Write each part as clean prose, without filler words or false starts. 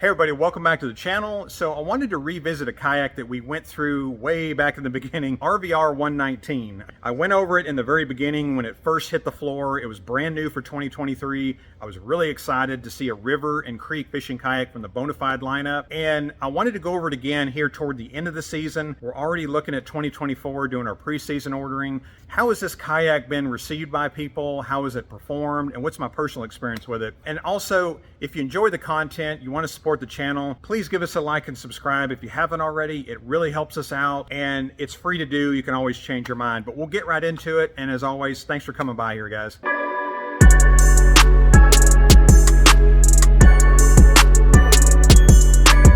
Hey everybody, welcome back to the channel. So I wanted to revisit a kayak that we went through way back in the beginning, RVR119. I went over it in the very beginning when it first hit the floor. It was brand new for 2023. I was really excited to see a river and creek fishing kayak from the Bonafide lineup. And I wanted to go over it again here toward the end of the season. We're already looking at 2024, doing our preseason ordering. How has this kayak been received by people? How has it performed? And what's my personal experience with it? And also, if you enjoy the content, you want to support the channel, please give us a like and subscribe if you haven't already. It really helps us out and it's free to do. You can always change your mind, but we'll get right into it. And as always, thanks for coming by here, guys.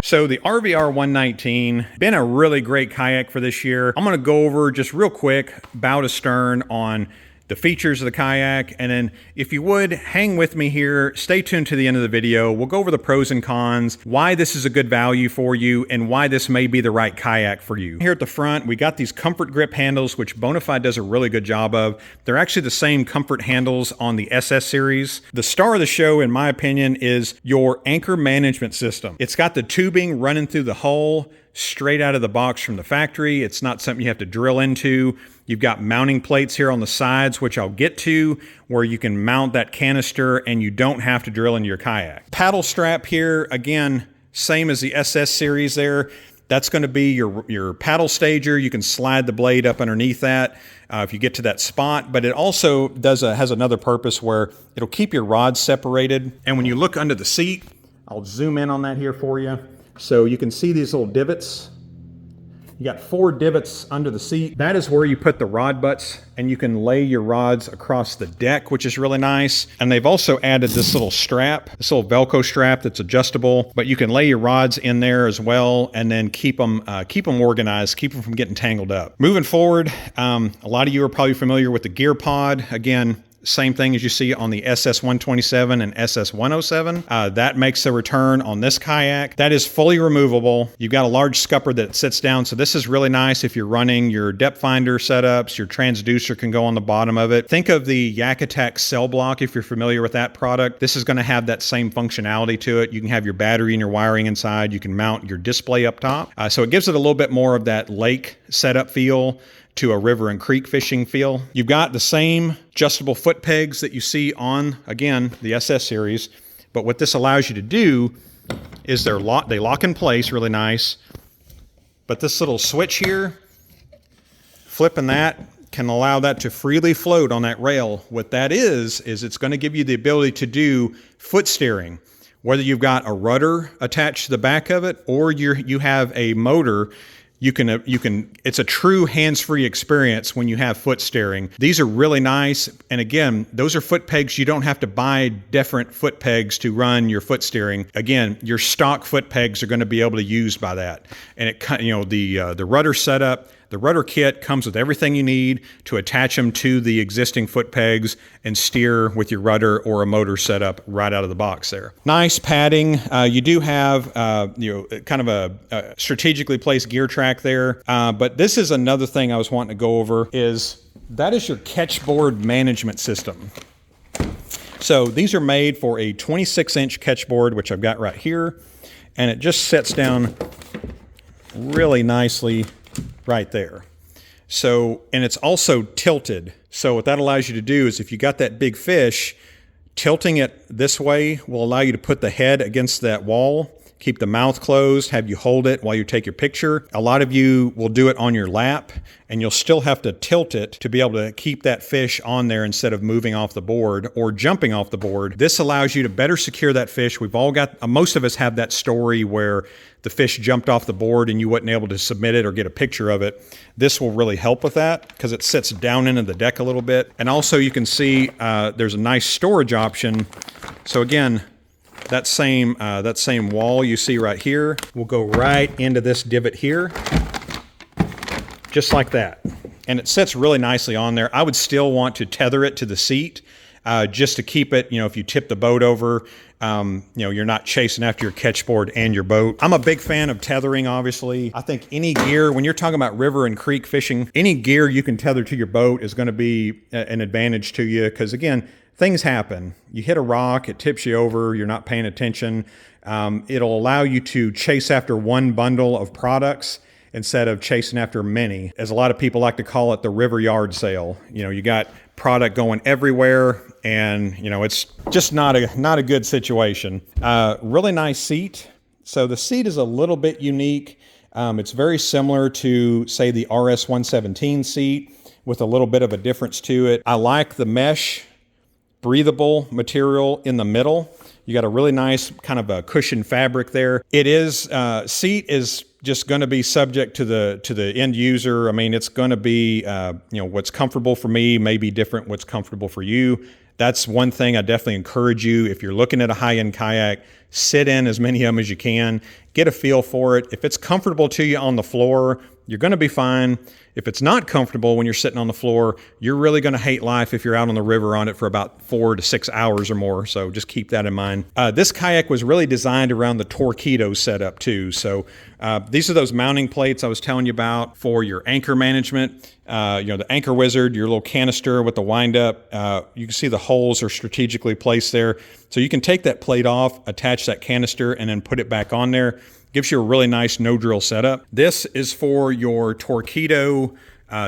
So the RVR119, been a really great kayak for this year. I'm gonna go over just real quick, bow to stern, on the features of the kayak, and then if you would hang with me here, stay tuned to the end of the video. We'll go over the pros and cons, why this is a good value for you, and why this may be the right kayak for you. Here at the front, we got these comfort grip handles, which Bonafide does a really good job of. They're actually the same comfort handles on the SS series. The star of the show, in my opinion, is your anchor management system. It's got the tubing running through the hull, straight out of the box from the factory. It's not something you have to drill into. You've got mounting plates here on the sides, which I'll get to, where you can mount that canister and you don't have to drill into your kayak. Paddle strap here, again, same as the SS series there. That's going to be your paddle stager. You can slide the blade up underneath that if you get to that spot, but it also has another purpose where it'll keep your rods separated. And when you look under the seat, I'll zoom in on that here for you. So you can see these little divots. You got 4 divots under the seat. That is where you put the rod butts, and you can lay your rods across the deck, which is really nice. And they've also added this little strap, this little Velcro strap that's adjustable, but you can lay your rods in there as well, and then keep them organized, keep them from getting tangled up. Moving forward, a lot of you are probably familiar with the gear pod. Again, same thing as you see on the SS127 and SS107. That makes a return on this kayak. That is fully removable. You've got a large scupper that sits down, so this is really nice if you're running your depth finder setups. Your transducer can go on the bottom of it. Think of the Yak Attack cell block if you're familiar with that product. This is going to have that same functionality to it. You can have your battery and your wiring inside. You can mount your display up top. So it gives it a little bit more of that lake setup feel to a river and creek fishing feel. You've got the same adjustable foot pegs that you see on, again, the SS series, but what this allows you to do is they lock in place really nice, but this little switch here, flipping that, can allow that to freely float on that rail. What that is it's going to give you the ability to do foot steering, whether you've got a rudder attached to the back of it or you have a motor. It's a true hands-free experience when you have foot steering. These are really nice. And again, those are foot pegs. You don't have to buy different foot pegs to run your foot steering. Again, your stock foot pegs are going to be able to use by that. And the rudder setup, the rudder kit comes with everything you need to attach them to the existing foot pegs and steer with your rudder or a motor setup right out of the box there. Nice padding. You do have kind of a strategically placed gear track there. But this is another thing I was wanting to go over that is your Catchboard management system. So these are made for a 26-inch Catchboard, which I've got right here. And it just sets down really nicely right there. So, and it's also tilted. So what that allows you to do is if you got that big fish, tilting it this way will allow you to put the head against that wall, keep the mouth closed, have you hold it while you take your picture. A lot of you will do it on your lap, and you'll still have to tilt it to be able to keep that fish on there instead of moving off the board or jumping off the board. This allows you to better secure that fish. We've all got, most of us have that story where the fish jumped off the board and you wasn't able to submit it or get a picture of it. This will really help with that because it sits down into the deck a little bit. And also you can see there's a nice storage option. So again, that same wall you see right here will go right into this divot here, just like that. And it sits really nicely on there. I would still want to tether it to the seat just to keep it, if you tip the boat over, you're not chasing after your catchboard and your boat. I'm a big fan of tethering, obviously. I think any gear, when you're talking about river and creek fishing, any gear you can tether to your boat is going to be an advantage to you because, again, things happen. You hit a rock, it tips you over, you're not paying attention. It'll allow you to chase after one bundle of products instead of chasing after many. As a lot of people like to call it, the river yard sale. You know, you got product going everywhere, and you know, it's just not a good situation. Really nice seat. So the seat is a little bit unique. It's very similar to, say, the RS117 seat with a little bit of a difference to it. I like the mesh breathable material in the middle. You got a really nice kind of a cushion fabric there. It is, seat is just going to be subject to the end user. I mean, it's going to be, you know, what's comfortable for me may be different what's comfortable for you. That's one thing I definitely encourage you. If you're looking at a high-end kayak, sit in as many of them as you can. Get a feel for it. If it's comfortable to you on the floor, you're going to be fine. If it's not comfortable when you're sitting on the floor, you're really going to hate life if you're out on the river on it for about 4 to 6 hours or more. So just keep that in mind. This kayak was really designed around the Torqeedo setup too. So these are those mounting plates I was telling you about for your anchor management. You know, the Anchor Wizard, your little canister with the wind up. You can see the holes are strategically placed there. So you can take that plate off, attach that canister, and then put it back on there. Gives you a really nice no drill setup. This is for your Torqeedo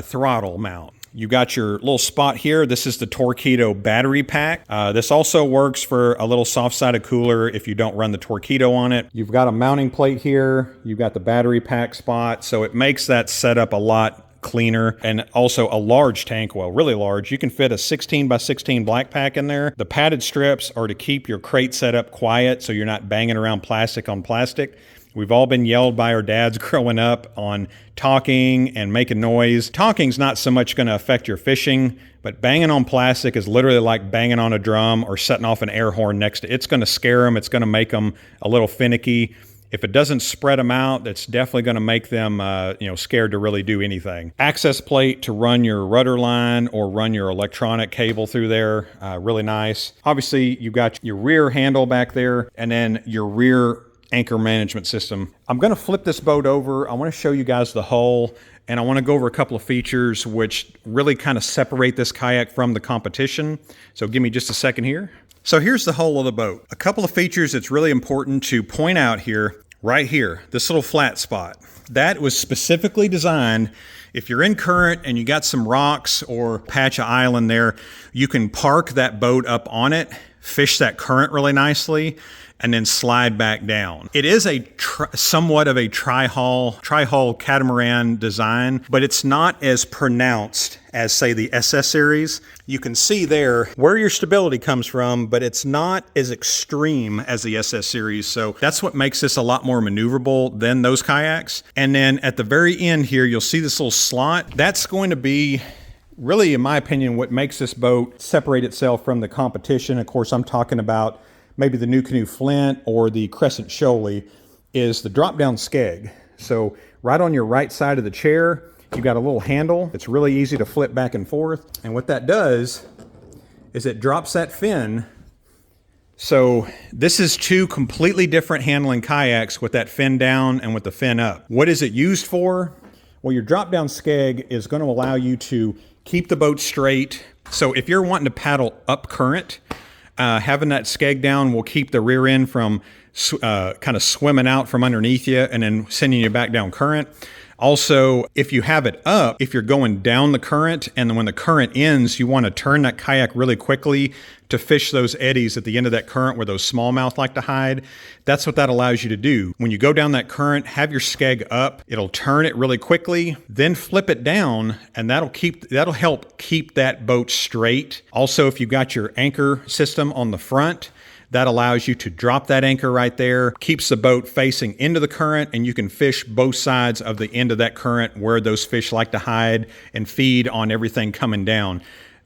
throttle mount. You got your little spot here. This is the Torqeedo battery pack. This also works for a little soft-sided cooler if you don't run the Torqeedo on it. You've got a mounting plate here. You've got the battery pack spot. So it makes that setup a lot cleaner, and also a large tank well, really large. You can fit a 16 by 16 black pack in there. The padded strips are to keep your crate setup quiet so you're not banging around plastic on plastic. We've all been yelled by our dads growing up on talking and making noise. Talking's not so much going to affect your fishing, but banging on plastic is literally like banging on a drum or setting off an air horn next to it. It's going to scare them. It's going to make them a little finicky. If it doesn't spread them out, that's definitely going to make them you know, scared to really do anything. Access plate to run your rudder line or run your electronic cable through there. Really nice. Obviously, you've got your rear handle back there, and then your rear anchor management system. I'm going to flip this boat over. I want to show you guys the hull, and I want to go over a couple of features which really kind of separate this kayak from the competition. So give me just a second here. So here's the hull of the boat. A couple of features that's really important to point out here, right here, this little flat spot. That was specifically designed, if you're in current and you got some rocks or patch of island there, you can park that boat up on it, fish that current really nicely, and then slide back down. It is a somewhat of a tri-hull catamaran design, but it's not as pronounced as, say, the SS series. You can see there where your stability comes from, but it's not as extreme as the SS series. So that's what makes this a lot more maneuverable than those kayaks. And then at the very end here, you'll see this little slot. That's going to be really, in my opinion, what makes this boat separate itself from the competition. Of course, I'm talking about maybe the New Canoe Flint or the Crescent Shoaly, is the drop-down skeg. So right on your right side of the chair, you've got a little handle. It's really easy to flip back and forth. And what that does is it drops that fin. So this is two completely different handling kayaks with that fin down and with the fin up. What is it used for? Well, your drop-down skeg is going to allow you to keep the boat straight. So if you're wanting to paddle up current, having that skeg down will keep the rear end from kind of swimming out from underneath you and then sending you back down current. Also, if you have it up, if you're going down the current and then when the current ends, you want to turn that kayak really quickly to fish those eddies at the end of that current where those smallmouth like to hide. That's what that allows you to do. When you go down that current, have your skeg up, it'll turn it really quickly, then flip it down, and that'll help keep that boat straight. Also, if you've got your anchor system on the front, that allows you to drop that anchor right there, keeps the boat facing into the current, and you can fish both sides of the end of that current where those fish like to hide and feed on everything coming down.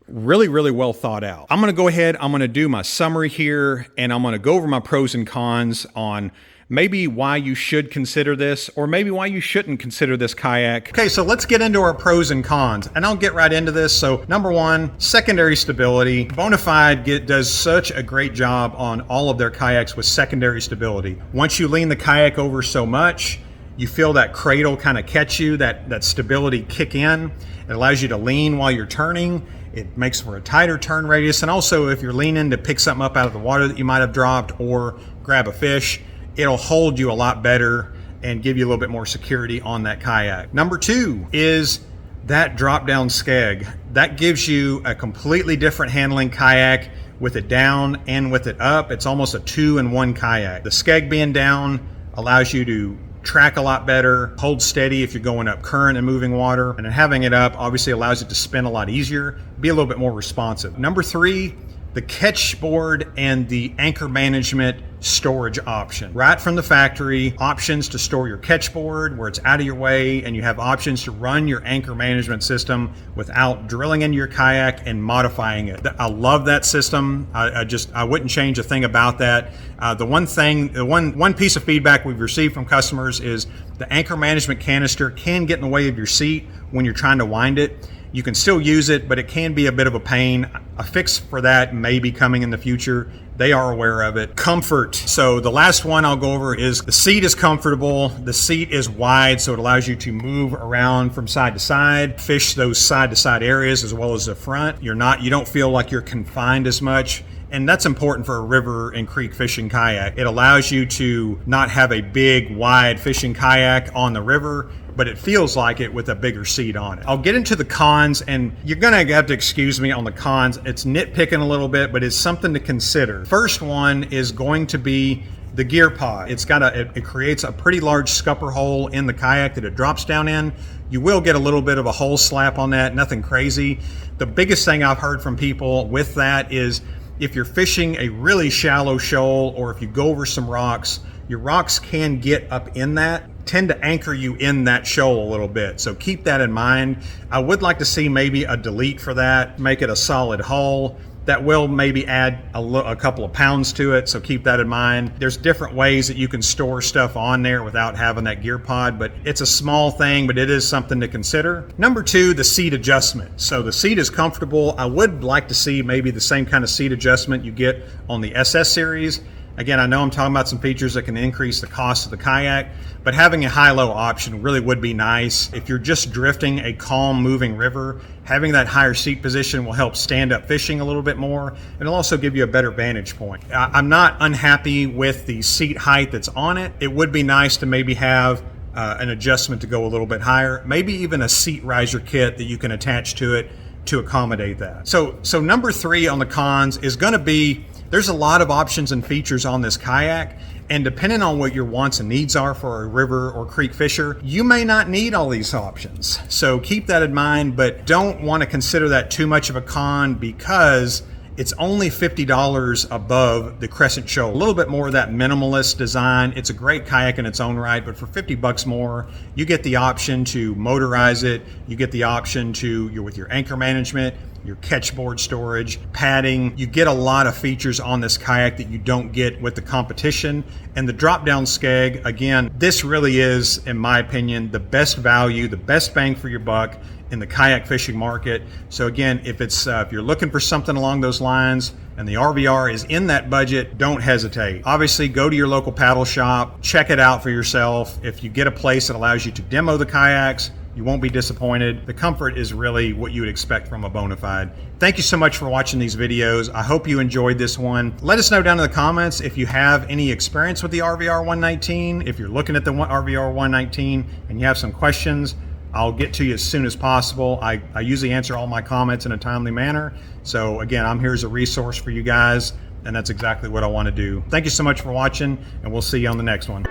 Really, really well thought out. I'm going to go ahead, I'm going to do my summary here, and I'm going to go over my pros and cons on maybe why you should consider this, or maybe why you shouldn't consider this kayak. Okay, so let's get into our pros and cons, and I'll get right into this. So number one, secondary stability. Bonafide does such a great job on all of their kayaks with secondary stability. Once you lean the kayak over so much, you feel that cradle kind of catch you, that stability kick in. It allows you to lean while you're turning. It makes for a tighter turn radius, and also if you're leaning to pick something up out of the water that you might have dropped or grab a fish, it'll hold you a lot better and give you a little bit more security on that kayak. Number 2 is that drop down skeg. That gives you a completely different handling kayak with it down and with it up. It's almost a 2-in-1 kayak. The skeg being down allows you to track a lot better, hold steady if you're going up current and moving water, and then having it up obviously allows it to spin a lot easier, be a little bit more responsive. Number 3, the Catchboard and the anchor management storage option. Right from the factory, options to store your Catchboard where it's out of your way, and you have options to run your anchor management system without drilling into your kayak and modifying it. I love that system. I wouldn't change a thing about that. The one piece of feedback we've received from customers is the anchor management canister can get in the way of your seat when you're trying to wind it. You can still use it, but it can be a bit of a pain. A fix for that may be coming in the future. They are aware of it. Comfort. So the last one I'll go over is the seat is comfortable. The seat is wide, so it allows you to move around from side to side, fish those side to side areas as well as the front. You don't feel like you're confined as much. And that's important for a river and creek fishing kayak. It allows you to not have a big, wide fishing kayak on the river, but it feels like it with a bigger seat on it. I'll get into the cons, and you're gonna have to excuse me on the cons. It's nitpicking a little bit, but it's something to consider. First one is going to be the gear pod. It creates a pretty large scupper hole in the kayak that it drops down in. You will get a little bit of a hole slap on that, nothing crazy. The biggest thing I've heard from people with that is if you're fishing a really shallow shoal, or if you go over some rocks, your rocks can get up in that, tend to anchor you in that shoal a little bit. So keep that in mind. I would like to see maybe a delete for that, make it a solid hull. That will maybe add a couple of pounds to it, so keep that in mind. There's different ways that you can store stuff on there without having that gear pod, but it's a small thing, but it is something to consider. Number 2, the seat adjustment. So the seat is comfortable. I would like to see maybe the same kind of seat adjustment you get on the SS series. Again, I know I'm talking about some features that can increase the cost of the kayak, but having a high-low option really would be nice. If you're just drifting a calm moving river, having that higher seat position will help stand up fishing a little bit more, and it'll also give you a better vantage point. I'm not unhappy with the seat height that's on it. It would be nice to maybe have an adjustment to go a little bit higher, maybe even a seat riser kit that you can attach to it to accommodate that. So number 3 on the cons is going to be, there's a lot of options and features on this kayak, and depending on what your wants and needs are for a river or creek fisher, you may not need all these options. So keep that in mind, but don't want to consider that too much of a con because it's only $50 above the Crescent Shoal. A little bit more of that minimalist design. It's a great kayak in its own right, but for 50 bucks more, you get the option to motorize it. You get the option to, with your anchor management, your Catchboard storage, padding. You get a lot of features on this kayak that you don't get with the competition. And the drop down skeg, again, this really is, in my opinion, the best value, the best bang for your buck in the kayak fishing market. So again, if you're looking for something along those lines and the RVR is in that budget, don't hesitate. Obviously, go to your local paddle shop, check it out for yourself. If you get a place that allows you to demo the kayaks, you won't be disappointed. The comfort is really what you would expect from a Bonafide. Thank you so much for watching these videos. I hope you enjoyed this one. Let us know down in the comments if you have any experience with the RVR119. If you're looking at the RVR119 and you have some questions, I'll get to you as soon as possible. I usually answer all my comments in a timely manner. So again, I'm here as a resource for you guys, and that's exactly what I want to do. Thank you so much for watching, and we'll see you on the next one.